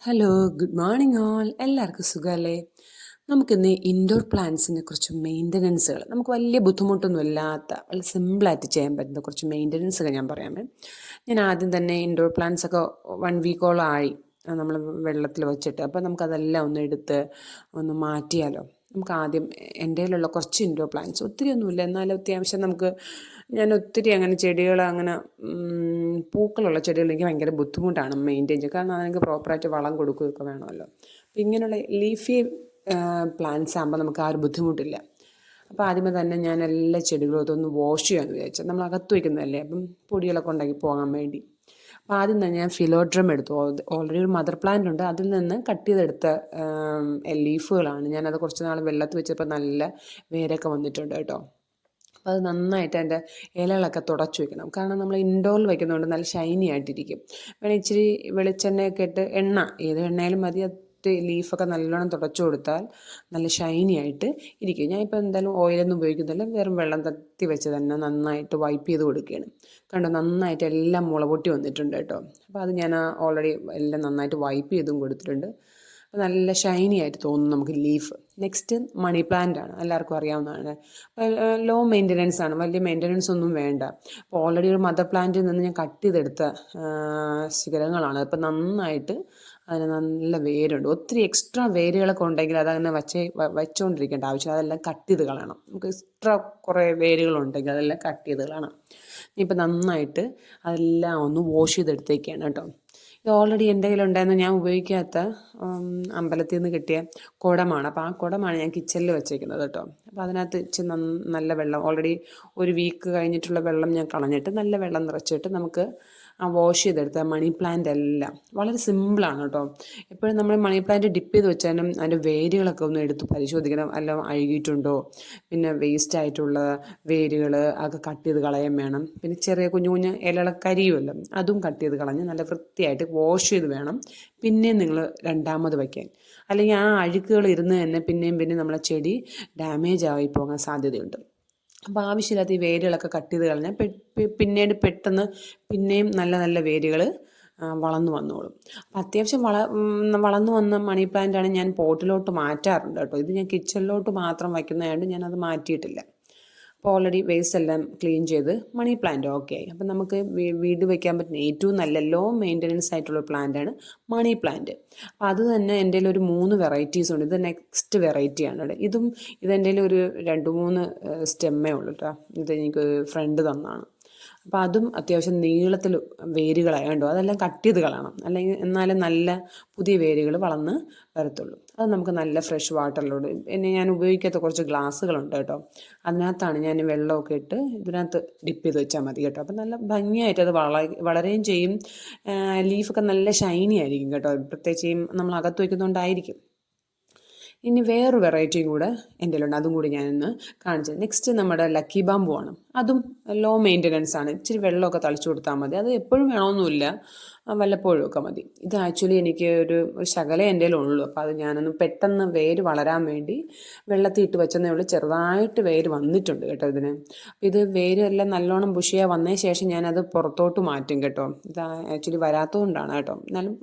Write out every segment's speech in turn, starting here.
Hello, good morning all. എല്ലാവർക്കും സുഖമല്ലേ? നമുക്കിന്ന് ഇൻഡോർ പ്ലാന്റ്സിനെ കുറിച്ച് മെയിൻ്റനൻസുകൾ നമുക്ക് വലിയ ബുദ്ധിമുട്ടൊന്നും ഇല്ലാത്ത വളരെ സിമ്പിളായിട്ട് ചെയ്യാൻ പറ്റുന്ന കുറച്ച് മെയിൻ്റനൻസുകൾ ഞാൻ പറയാമേ. ഞാൻ ആദ്യം തന്നെ ഇൻഡോർ പ്ലാന്റ്സ് ഒക്കെ 1 വീക്കോളം ആയി നമ്മൾ വെള്ളത്തിൽ വെച്ചിട്ട്. അപ്പോൾ നമുക്കതെല്ലാം ഒന്ന് എടുത്ത് ഒന്ന് മാറ്റിയാലോ. നമുക്ക് ആദ്യം എൻ്റെ കയ്യിലുള്ള കുറച്ച് ഇൻഡോർ പ്ലാന്റ്സ്, ഒത്തിരി ഒന്നുമില്ല എന്നാലും അത്യാവശ്യം ഞാൻ ഒത്തിരി അങ്ങനെ ചെടികൾ അങ്ങനെ പൂക്കളുള്ള ചെടികൾ എനിക്ക് ഭയങ്കര ബുദ്ധിമുട്ടാണ് മെയിൻറ്റെയിൻ ചെയ്യുക. കാരണം അതെനിക്ക് പ്രോപ്പറായിട്ട് വളം കൊടുക്കുകയൊക്കെ വേണമല്ലോ. അപ്പോൾ ഇങ്ങനെയുള്ള ലീഫി പ്ലാന്റ്സ് ആകുമ്പോൾ നമുക്ക് ആ ഒരു ബുദ്ധിമുട്ടില്ല. അപ്പോൾ ആദ്യമേ തന്നെ ഞാൻ എല്ലാ ചെടികളും അതൊന്ന് വാഷ് ചെയ്യാമെന്ന് വിചാരിച്ചത്. നമ്മൾ അകത്ത് വയ്ക്കുന്നതല്ലേ, അപ്പം പൊടികളൊക്കെ ഉണ്ടാക്കി പോകാൻ വേണ്ടി. അപ്പോൾ ആദ്യം തന്നെ ഞാൻ ഫിലോഡ്രം എടുത്തു. ഓൾറെഡി ഒരു മദർ പ്ലാന്റ് ഉണ്ട്, അതിൽ നിന്ന് കട്ട് ചെയ്തെടുത്ത ലീഫുകളാണ്. ഞാനത് കുറച്ച് നാൾ വെള്ളത്തിൽ വെച്ചപ്പോൾ നല്ല വേരൊക്കെ വന്നിട്ടുണ്ട് കേട്ടോ. അപ്പോൾ അത് നന്നായിട്ട് അതിൻ്റെ ഇലകളൊക്കെ തുടച്ച് വയ്ക്കണം. കാരണം നമ്മൾ ഇൻഡോറിൽ വയ്ക്കുന്നതുകൊണ്ട് നല്ല ഷൈനി ആയിട്ടിരിക്കും. വേണമെങ്കിൽ ഇച്ചിരി വെളിച്ചെണ്ണയൊക്കെ ഇട്ട്, ഏത് എണ്ണയാലും മതി, ലീഫൊക്കെ നല്ലോണം തുടച്ചു കൊടുത്താൽ നല്ല ഷൈനി ആയിട്ട് ഇരിക്കും. ഞാനിപ്പോൾ എന്തായാലും ഓയിലൊന്നും ഉപയോഗിക്കുന്നില്ല, വെറും വെള്ളം തട്ടി വെച്ച് തന്നെ നന്നായിട്ട് വൈപ്പ് ചെയ്ത് കൊടുക്കുകയാണ്. കണ്ടോ, നന്നായിട്ട് എല്ലാം മുളപൊട്ടി വന്നിട്ടുണ്ട് കേട്ടോ. അപ്പോൾ അത് ഞാൻ ഓൾറെഡി എല്ലാം നന്നായിട്ട് വൈപ്പ് ചെയ്തും കൊടുത്തിട്ടുണ്ട്. അപ്പോൾ നല്ല ഷൈനി ആയിട്ട് തോന്നും നമുക്ക് ലീഫ്. നെക്സ്റ്റ് മണി പ്ലാന്റ് ആണ്, എല്ലാവർക്കും അറിയാവുന്നതാണ്. ലോ മെയിൻ്റനൻസ് ആണ്, വലിയ മെയിൻ്റനൻസ് ഒന്നും വേണ്ട. അപ്പോൾ ഓൾറെഡി ഒരു മദർ പ്ലാന്റിൽ നിന്ന് ഞാൻ കട്ട് ചെയ്തെടുത്ത ശിഖരങ്ങളാണ്. അപ്പോൾ നന്നായിട്ട് അതിന് നല്ല വേരുണ്ട്. ഒത്തിരി എക്സ്ട്രാ വേരുകളൊക്കെ ഉണ്ടെങ്കിൽ അതങ്ങനെ വെച്ചുകൊണ്ടിരിക്കേണ്ട ആവശ്യം, അതെല്ലാം കട്ട് ചെയ്ത് കളയണം. നമുക്ക് എക്സ്ട്രാ കുറേ വേരുകളുണ്ടെങ്കിൽ അതെല്ലാം കട്ട് ചെയ്ത് കളയണം. ഇനിയിപ്പോൾ നന്നായിട്ട് അതെല്ലാം ഒന്ന് വാഷ് ചെയ്തെടുത്തേക്കാണ് കേട്ടോ. ഇത് ഓൾറെഡി എൻ്റെ കയ്യിലുണ്ടായിരുന്ന ഞാൻ ഉപയോഗിക്കാത്ത അമ്പലത്തിൽ നിന്ന് കിട്ടിയ കുടമാണ്. അപ്പോൾ ആ കുടമാണ് ഞാൻ കിച്ചണിൽ വെച്ചേക്കുന്നത് കേട്ടോ. അപ്പോൾ അതിനകത്ത് ഇച്ചിരി നല്ല വെള്ളം, ഓൾറെഡി 1 വീക്ക് കഴിഞ്ഞിട്ടുള്ള വെള്ളം ഞാൻ കളഞ്ഞിട്ട് നല്ല വെള്ളം നിറച്ചിട്ട് നമുക്ക് ആ വാഷ് ചെയ്തെടുത്ത മണി പ്ലാന്റ് എല്ലാം വളരെ സിമ്പിളാണ് കേട്ടോ. എപ്പോഴും നമ്മൾ മണി പ്ലാന്റ് ഡിപ്പ് ചെയ്ത് വെച്ചാലും അതിൻ്റെ വേരുകളൊക്കെ ഒന്ന് എടുത്ത് പരിശോധിക്കണം, എല്ലാം അഴുകിയിട്ടുണ്ടോ. പിന്നെ വേസ്റ്റ് ആയിട്ടുള്ള വേരുകൾ ഒക്കെ കട്ട് ചെയ്ത് കളയാൻ വേണം. പിന്നെ ചെറിയ കുഞ്ഞു കുഞ്ഞു ഇലകളൊക്കെ കരിയുമല്ലോ, അതും കട്ട് ചെയ്ത് കളഞ്ഞ് നല്ല വൃത്തിയായിട്ട് വാഷ് ചെയ്ത് വേണം പിന്നെയും നിങ്ങൾ രണ്ടാമത് വയ്ക്കാൻ. അല്ലെങ്കിൽ ആ അഴുക്കുകൾ ഇരുന്ന് തന്നെ പിന്നെയും നമ്മളെ ചെടി ഡാമേജ് ആയി പോകാൻ സാധ്യതയുണ്ട്. അപ്പോൾ ആവശ്യമില്ലാത്ത ഈ വേരുകളൊക്കെ കട്ട് ചെയ്ത് കളഞ്ഞാൽ പിന്നീട് പെട്ടെന്ന് പിന്നെയും നല്ല നല്ല വേരുകൾ വളർന്നു വന്നോളും. അപ്പം അത്യാവശ്യം വളർന്നു വന്ന മണി പ്ലാന്റാണ് ഞാൻ പോട്ടിലോട്ട് മാറ്റാറുണ്ട് കേട്ടോ. ഇത് ഞാൻ കിച്ചണിലോട്ട് മാത്രം വയ്ക്കുന്നതായതുകൊണ്ട് ഞാനത് മാറ്റിയിട്ടില്ല. അപ്പോൾ ഓൾറെഡി വേസ്റ്റ് എല്ലാം ക്ലീൻ ചെയ്ത് മണി പ്ലാന്റ് ഓക്കെ ആയി. അപ്പം നമുക്ക് വീട് വയ്ക്കാൻ പറ്റുന്ന ഏറ്റവും നല്ല ലോ മെയിൻ്റനൻസ് ആയിട്ടുള്ള പ്ലാന്റാണ് മണി പ്ലാന്റ്. അപ്പോൾ അത് തന്നെ എൻ്റെ കയ്യിൽ ഒരു 3 വെറൈറ്റീസ് ഉണ്ട്. ഇത് നെക്സ്റ്റ് വെറൈറ്റിയാണ്. ഇതെൻ്റെ ഒരു 2-3 സ്റ്റെമ്മേ ഉള്ളൂ കേട്ടോ. ഇത് എനിക്ക് ഫ്രണ്ട് തന്നാണ്. അപ്പോൾ അതും അത്യാവശ്യം നീളത്തിൽ വേരുകളായതുകൊണ്ടോ അതെല്ലാം കട്ട് ചെയ്ത് കളയണം, അല്ലെങ്കിൽ എന്നാലും നല്ല പുതിയ വേരുകൾ വളർന്ന് വരത്തുള്ളൂ. അത് നമുക്ക് നല്ല ഫ്രഷ് വാട്ടറിലോട് ഞാൻ ഉപയോഗിക്കാത്ത കുറച്ച് ഗ്ലാസ്സുകളുണ്ട് കേട്ടോ. അതിനകത്താണ് ഞാൻ വെള്ളമൊക്കെ ഇട്ട് ഇതിനകത്ത് ഡിപ്പ് ചെയ്ത് വെച്ചാൽ മതി കേട്ടോ. അപ്പം നല്ല ഭംഗിയായിട്ട് അത് വളരുകയും ചെയ്യും. ലീഫൊക്കെ നല്ല ഷൈനി ആയിരിക്കും കേട്ടോ, പ്രത്യേകിച്ച് നമ്മൾ അകത്ത് വയ്ക്കുന്നതുകൊണ്ടായിരിക്കും. ഇനി വേറൊരു വെറൈറ്റിയും കൂടെ എൻ്റെ കയ്യിലുണ്ട്, അതും കൂടി ഞാനിന്ന് കാണിച്ചത്. നെക്സ്റ്റ് നമ്മുടെ ലക്കി ബാമ്പു ആണ്. അതും ലോ മെയിൻ്റനൻസ് ആണ്. ഇച്ചിരി വെള്ളമൊക്കെ തളിച്ചു കൊടുത്താൽ മതി. അത് എപ്പോഴും വേണമെന്നില്ല, വല്ലപ്പോഴും ഒക്കെ മതി. ഇത് ആക്ച്വലി എനിക്ക് ഒരു ശകലം എൻ്റെ കയ്യിലുള്ളൂ. അപ്പോൾ അത് ഞാനൊന്ന് പെട്ടെന്ന് വേര് വളരാൻ വേണ്ടി വെള്ളത്തിൽ ഇട്ട് വെച്ചെന്നേ ഉള്ളൂ. ചെറുതായിട്ട് വേര് വന്നിട്ടുണ്ട് കേട്ടോ ഇതിന്. ഇത് വേര് എല്ലാം നല്ലോണം ബുഷിയായി വന്നതിന് ശേഷം ഞാനത് പുറത്തോട്ട് മാറ്റും കേട്ടോ. ഇത് ആക്ച്വലി വരാത്തതുകൊണ്ടാണ് കേട്ടോ. എന്നാലും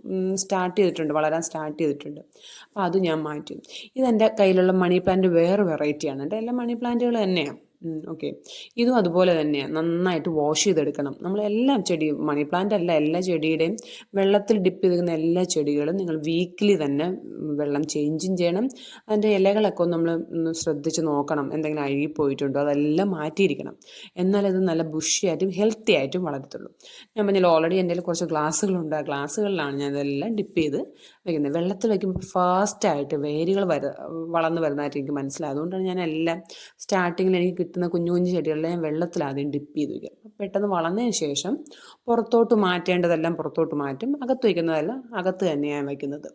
സ്റ്റാർട്ട് ചെയ്തിട്ടുണ്ട്, വളരാൻ സ്റ്റാർട്ട് ചെയ്തിട്ടുണ്ട്. അപ്പോൾ അത് ഞാൻ മാറ്റും. ഇതെൻ്റെ കയ്യിലുള്ള മണി പ്ലാന്റ് വേറെ വെറൈറ്റിയാണ്. എൻ്റെ എല്ലാ മണി പ്ലാന്റുകൾ തന്നെയാണ്. ഓക്കെ, ഇതും അതുപോലെ തന്നെയാണ്. നന്നായിട്ട് വാഷ് ചെയ്തെടുക്കണം. നമ്മളെല്ലാം ചെടിയും, മണി പ്ലാന്റ് അല്ല, എല്ലാ ചെടിയുടെയും വെള്ളത്തിൽ ഡിപ്പ് ചെയ്തിരിക്കുന്ന എല്ലാ ചെടികളും നിങ്ങൾ വീക്കിലി തന്നെ വെള്ളം ചേഞ്ചും ചെയ്യണം. അതിൻ്റെ ഇലകളൊക്കെ നമ്മൾ ശ്രദ്ധിച്ച് നോക്കണം, എന്തെങ്കിലും അഴുകിപ്പോയിട്ടുണ്ടോ അതെല്ലാം മാറ്റിയിരിക്കണം. എന്നാലത് നല്ല ബുഷിയായിട്ടും ഹെൽത്തി ആയിട്ടും വളരത്തുള്ളൂ. ഞാൻ പറഞ്ഞാൽ ഓൾറെഡി എൻ്റെ കുറച്ച് ഗ്ലാസ്സുകളുണ്ട്. ആ ഗ്ലാസ്സുകളിലാണ് ഞാൻ ഇതെല്ലാം ഡിപ്പ് ചെയ്ത് വയ്ക്കുന്നത്. വെള്ളത്തിൽ വയ്ക്കുമ്പോൾ ഫാസ്റ്റായിട്ട് വേരുകൾ വളർന്നു വരുന്നതായിട്ട് എനിക്ക് മനസ്സിലായി. അതുകൊണ്ടാണ് ഞാൻ എല്ലാം സ്റ്റാർട്ടിങ്ങിൽ എനിക്ക് കിട്ടുന്ന കുഞ്ഞു കുഞ്ഞു ചെടികളെ ഞാൻ വെള്ളത്തിൽ ആദ്യം ഡിപ്പ് ചെയ്ത് വയ്ക്കും. പെട്ടെന്ന് വളർന്നതിന് ശേഷം പുറത്തോട്ട് മാറ്റേണ്ടതെല്ലാം പുറത്തോട്ട് മാറ്റും, അകത്ത് വയ്ക്കുന്നതെല്ലാം അകത്ത് തന്നെയാണ് വയ്ക്കുന്നത്.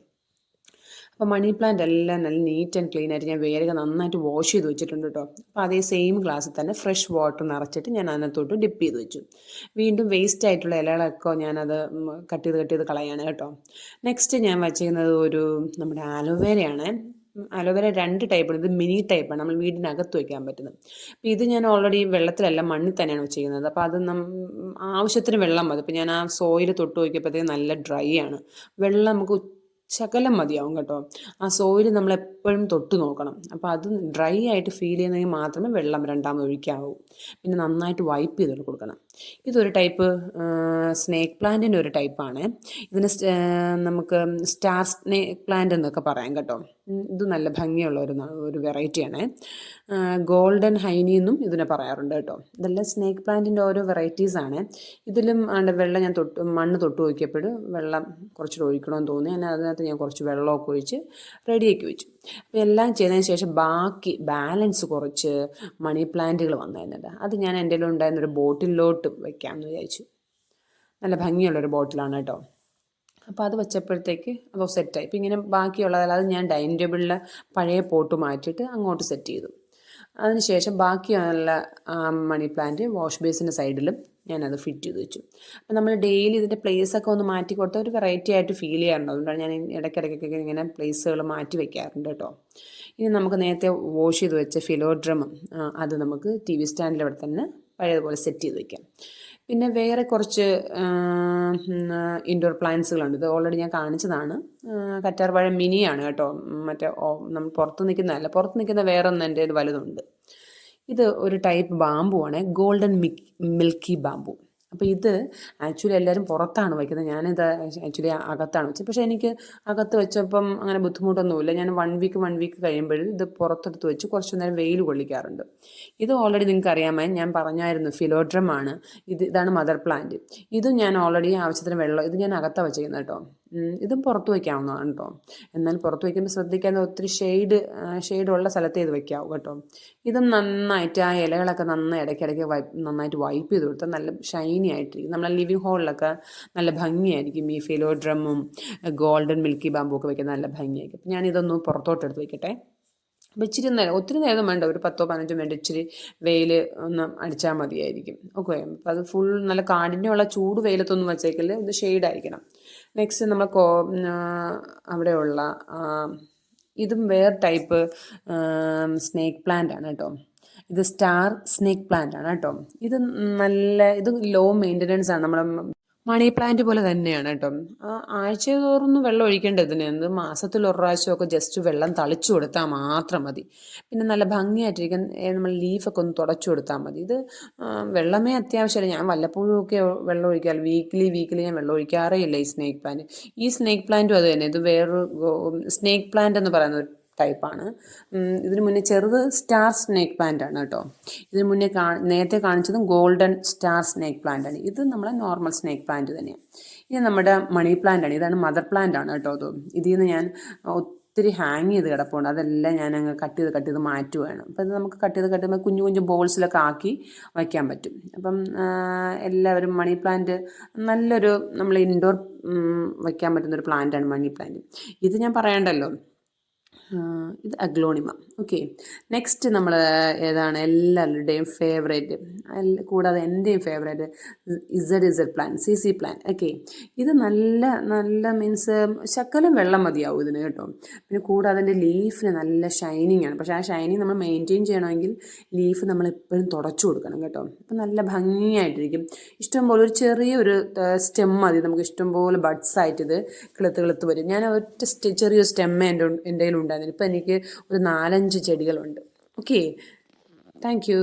അപ്പോൾ മണി പ്ലാന്റ് എല്ലാം നല്ല നീറ്റ് ആൻഡ് ക്ലീൻ ആയിട്ട് ഞാൻ വേരുകൾ നന്നായിട്ട് വാഷ് ചെയ്ത് വെച്ചിട്ടുണ്ട് കേട്ടോ. അപ്പോൾ അതേ സെയിം ഗ്ലാസ്സിൽ തന്നെ ഫ്രഷ് വാട്ടർ നിറച്ചിട്ട് ഞാൻ അതിനകത്തോട്ട് ഡിപ്പ് ചെയ്ത് വെച്ചു. വീണ്ടും വേസ്റ്റ് ആയിട്ടുള്ള ഇലകളൊക്കെ ഞാനത് കട്ട് ചെയ്ത് കളയാണ് കേട്ടോ. നെക്സ്റ്റ് ഞാൻ വച്ചിരിക്കുന്നത് നമ്മുടെ ആലോവേരയാണ്. അലോവേര 2 ടൈപ്പാണ്. ഇത് മിനി ടൈപ്പാണ്, നമ്മൾ വീടിനകത്ത് വയ്ക്കാൻ പറ്റുന്നത്. അപ്പോൾ ഇത് ഞാൻ ഓൾറെഡി വെള്ളത്തിലല്ല മണ്ണിൽ തന്നെയാണ് ചെയ്യുന്നത്. അപ്പോൾ അത് ആവശ്യത്തിന് വെള്ളം മതി. അപ്പോൾ ഞാൻ ആ സോയിൽ തൊട്ട് നോക്കിയപ്പോഴത്തേക്ക് നല്ല ഡ്രൈ ആണ്. വെള്ളം നമുക്ക് ശകലം മതിയാവും കേട്ടോ. ആ സോയിൽ നമ്മളെപ്പോഴും തൊട്ട് നോക്കണം. അപ്പോൾ അത് ഡ്രൈ ആയിട്ട് ഫീൽ ചെയ്യുന്നെങ്കിൽ മാത്രമേ വെള്ളം രണ്ടാമത് ഒഴിക്കാവൂ. പിന്നെ നന്നായിട്ട് വൈപ്പ് ചെയ്ത് കൊടുക്കണം. ഇതൊരു ടൈപ്പ് സ്നേക്ക് പ്ലാന്റിൻ്റെ ഒരു ടൈപ്പാണ്. ഇതിന് നമുക്ക് സ്റ്റാർ സ്നേക്ക് പ്ലാന്റ് എന്നൊക്കെ പറയാം കേട്ടോ. ഇത് നല്ല ഭംഗിയുള്ള ഒരു വെറൈറ്റിയാണ്. ഗോൾഡൻ ഹൈനി എന്നും ഇതിനെ പറയാറുണ്ട് കേട്ടോ. ഇതെല്ലാം സ്നേക്ക് പ്ലാന്റിൻ്റെ ഓരോ വെറൈറ്റീസാണ്. ഇതിലും വെള്ളം ഞാൻ മണ്ണ് തൊട്ട് നോക്കിയപ്പോൾ വെള്ളം കുറച്ചുകൂടെ ഒഴിക്കണമെന്ന് തോന്നി. അതിനകത്ത് ഞാൻ കുറച്ച് വെള്ളമൊക്കെ ഒഴിച്ച് റെഡിയാക്കി വെച്ചു. അപ്പോൾ എല്ലാം ചെയ്തതിന് ശേഷം ബാക്കി ബാലൻസ് കുറച്ച് മണി പ്ലാന്റുകൾ വന്നിരുന്നുണ്ട്. അത് ഞാൻ എൻ്റെ ഉണ്ടായിരുന്നൊരു ബോട്ടിലോട്ട് വയ്ക്കാമെന്ന് വിചാരിച്ചു. നല്ല ഭംഗിയുള്ളൊരു ബോട്ടിലാണ് കേട്ടോ. അപ്പോൾ അത് വെച്ചപ്പോഴത്തേക്ക് അത് സെറ്റായി. ഇപ്പോൾ ഇങ്ങനെ ബാക്കിയുള്ളതല്ലാതെ ഞാൻ ഡൈനിങ് ടേബിളിൽ പഴയ പോട്ട് മാറ്റിയിട്ട് അങ്ങോട്ട് സെറ്റ് ചെയ്തു. അതിനുശേഷം ബാക്കിയുള്ള മണി പ്ലാന്റ് വാഷ് ബേസിൻ്റെ സൈഡിലും ഞാനത് ഫിറ്റ് ചെയ്ത് വെച്ചു. അപ്പോൾ നമ്മൾ ഡെയിലി ഇതിൻ്റെ പ്ലേസൊക്കെ ഒന്ന് മാറ്റി കൊടുത്താൽ ഒരു വെറൈറ്റി ആയിട്ട് ഫീൽ ചെയ്യാറുണ്ട്. അതുകൊണ്ടാണ് ഞാൻ ഇടയ്ക്കിടയ്ക്കൊക്കെ ഇങ്ങനെ പ്ലേസുകൾ മാറ്റി വയ്ക്കാറുണ്ട് കേട്ടോ. ഇനി നമുക്ക് നേരത്തെ വാഷ് ചെയ്ത് വെച്ച ഫിലോഡ്രമും അത് നമുക്ക് ടി വി സ്റ്റാൻഡിൽ അവിടെ തന്നെ പഴയതുപോലെ സെറ്റ് ചെയ്ത് വയ്ക്കാം. പിന്നെ വേറെ കുറച്ച് ഇൻഡോർ പ്ലാന്റ്സുകളുണ്ട്. ഇത് ഓൾറെഡി ഞാൻ കാണിച്ചതാണ്. കറ്റാർവാഴ മിനിയാണ് കേട്ടോ. മറ്റേ നമ്മൾ പുറത്ത് നിൽക്കുന്നതല്ല, പുറത്ത് നിൽക്കുന്ന വേറെ ഒന്ന് എൻ്റെ ഇത് വലുതുണ്ട്. ഇത് ഒരു ടൈപ്പ് ബാമ്പു ആണ്, ഗോൾഡൻ മിൽക്കി ബാമ്പു. അപ്പോൾ ഇത് ആക്ച്വലി എല്ലാവരും പുറത്താണ് വയ്ക്കുന്നത്. ഞാനിത് ആക്ച്വലി അകത്താണ് വെച്ചത്. പക്ഷേ എനിക്ക് അകത്ത് വെച്ചപ്പം അങ്ങനെ ബുദ്ധിമുട്ടൊന്നുമില്ല. ഞാൻ വൺ വീക്ക് കഴിയുമ്പോഴും ഇത് പുറത്തെടുത്ത് വെച്ച് കുറച്ച് നേരം വെയിൽ കൊള്ളിക്കാറുണ്ട്. ഇത് ഓൾറെഡി നിങ്ങൾക്ക് അറിയാമേ, ഞാൻ പറഞ്ഞായിരുന്നു ഫിലോഡ്രം ആണ്. ഇതാണ് മദർ പ്ലാന്റ്. ഇതും ഞാൻ ഓൾറെഡി ആവശ്യത്തിന് വെള്ളം, ഇത് ഞാൻ അകത്താണ് വെച്ചിരിക്കുന്നത് കേട്ടോ. ഇതും പുറത്ത് വയ്ക്കാവുന്നതാണ് കേട്ടോ. എന്നാൽ പുറത്ത് വയ്ക്കുമ്പോൾ ശ്രദ്ധിക്കാൻ ഒത്തിരി ഷെയ്ഡുള്ള സ്ഥലത്തേ ഇത് വയ്ക്കാവൂ കേട്ടോ. ഇതും നന്നായിട്ട് ആ ഇലകളൊക്കെ നന്നായി ഇടയ്ക്കിടയ്ക്ക് നന്നായിട്ട് വൈപ്പ് ചെയ്ത് കൊടുത്താൽ നല്ല ഷൈനി ആയിട്ടിരിക്കും. നമ്മളെ ലിവിങ് ഹോളിലൊക്കെ നല്ല ഭംഗിയായിരിക്കും. ഈ ഫിലോഡ്രമും ഗോൾഡൻ മിൽക്കി ബാമ്പും ഒക്കെ വയ്ക്കുന്നത് നല്ല ഭംഗിയായിരിക്കും. അപ്പം ഞാനിതൊന്ന് പുറത്തോട്ടെടുത്ത് വയ്ക്കട്ടെ. അപ്പോൾ ഇച്ചിരി നേരം, ഒത്തിരി നേരം വേണ്ട, ഒരു 10-15 മിനിറ്റ് ഇച്ചിരി വെയിൽ ഒന്ന് അടിച്ചാൽ മതിയായിരിക്കും. ഓക്കെ. അപ്പോൾ അത് ഫുൾ നല്ല കാഠിന്യമുള്ള ചൂട് വെയിലത്തൊന്നും വെച്ചേക്കില്ല, ഇത് ഷെയ്ഡായിരിക്കണം. നെക്സ്റ്റ് നമ്മൾ അവിടെയുള്ള ഇതും വേറെ ടൈപ്പ് സ്നേക്ക് പ്ലാന്റ് ആണ് കേട്ടോ. ഇത് സ്റ്റാർ സ്നേക്ക് പ്ലാന്റ് ആണ് കേട്ടോ. ഇത് ലോ മെയിൻ്റനൻസ് ആണ്. നമ്മുടെ മണി പ്ലാന്റ് പോലെ തന്നെയാണ് കേട്ടോ. ആഴ്ച തോറും വെള്ളം ഒഴിക്കേണ്ടതിന് എന്ത് മാസത്തിൽ ഒരു പ്രാവശ്യമൊക്കെ ജസ്റ്റ് വെള്ളം തളിച്ചു കൊടുത്താൽ മാത്രം മതി. പിന്നെ നല്ല ഭംഗിയായിട്ടിരിക്കാൻ നമ്മൾ ലീഫൊക്കെ ഒന്ന് തുടച്ചു കൊടുത്താൽ മതി. ഇത് വെള്ളമേ അത്യാവശ്യമില്ല. ഞാൻ വല്ലപ്പോഴും ഒക്കെ വെള്ളം ഒഴിക്കാറ്. വീക്കിലി ഞാൻ വെള്ളം ഒഴിക്കാറേ ഇല്ല ഈ സ്നേക്ക് പ്ലാന്റ്. ഈ സ്നേക്ക് പ്ലാന്റും അത് തന്നെ. ഇത് വേറൊരു സ്നേക്ക് പ്ലാന്റ് എന്ന് പറയുന്ന ഒരു ടൈപ്പാണ്. ഇതിന് മുന്നേ ചെറുത് സ്റ്റാർ സ്നേക്ക് പ്ലാന്റ് ആണ് കേട്ടോ. ഇതിന് മുന്നേ നേരത്തെ കാണിച്ചതും ഗോൾഡൻ സ്റ്റാർ സ്നേക്ക് പ്ലാന്റ് ആണ്. ഇത് നമ്മളെ നോർമൽ സ്നേക്ക് പ്ലാന്റ് തന്നെയാണ്. ഇത് നമ്മുടെ മണി പ്ലാന്റ് ആണ്. ഇതാണ് മദർ പ്ലാന്റ് ആണ് കേട്ടോ. ഇതിൽ നിന്ന് ഞാൻ ഒത്തിരി ഹാങ് ചെയ്ത് കിടപ്പുണ്ട്. അതെല്ലാം ഞാൻ അങ്ങ് കട്ട് ചെയ്ത് മാറ്റുകയാണ്. അപ്പോൾ ഇത് നമുക്ക് കട്ട് ചെയ്ത് കുഞ്ഞു ബോൾസിലൊക്കെ ആക്കി വയ്ക്കാൻ പറ്റും. അപ്പം എല്ലാവരും മണി പ്ലാന്റ് നല്ലൊരു നമ്മൾ ഇൻഡോർ വയ്ക്കാൻ പറ്റുന്നൊരു പ്ലാന്റാണ് മണി പ്ലാന്റ്. ഇത് ഞാൻ പറയണ്ടല്ലോ, ഇത് അഗ്ലോണിമ. ഓക്കെ. നെക്സ്റ്റ് നമ്മൾ ഏതാണ് എല്ലാവരുടെയും ഫേവറേറ്റ്, കൂടാതെ എൻ്റെയും favourite Z plant, CC plant. Okay. ഇത് നല്ല മീൻസ് ശകലം വെള്ളം മതിയാവും ഇതിന് കേട്ടോ. പിന്നെ കൂടാതെ അതിൻ്റെ ലീഫിന് നല്ല ഷൈനിങ് ആണ്. പക്ഷേ ആ ഷൈനിങ് നമ്മൾ മെയിൻറ്റെയിൻ ചെയ്യണമെങ്കിൽ ലീഫ് നമ്മൾ എപ്പോഴും തുടച്ചു കൊടുക്കണം കേട്ടോ. അപ്പം നല്ല ഭംഗിയായിട്ടിരിക്കും. ഇഷ്ടംപോലെ ഒരു ചെറിയൊരു സ്റ്റെം മതി നമുക്ക്, ഇഷ്ടംപോലെ ബഡ്സ് ആയിട്ട് ഇത് കിളുത്ത് വരും. ഞാൻ ഒറ്റ ചെറിയൊരു സ്റ്റെമ്മേ എൻ്റെ കയ്യിലുണ്ടായിരുന്നു. ഇപ്പം എനിക്ക് ഒരു 4-5 ചെടികളുണ്ട്. ഓക്കെ. Thank you.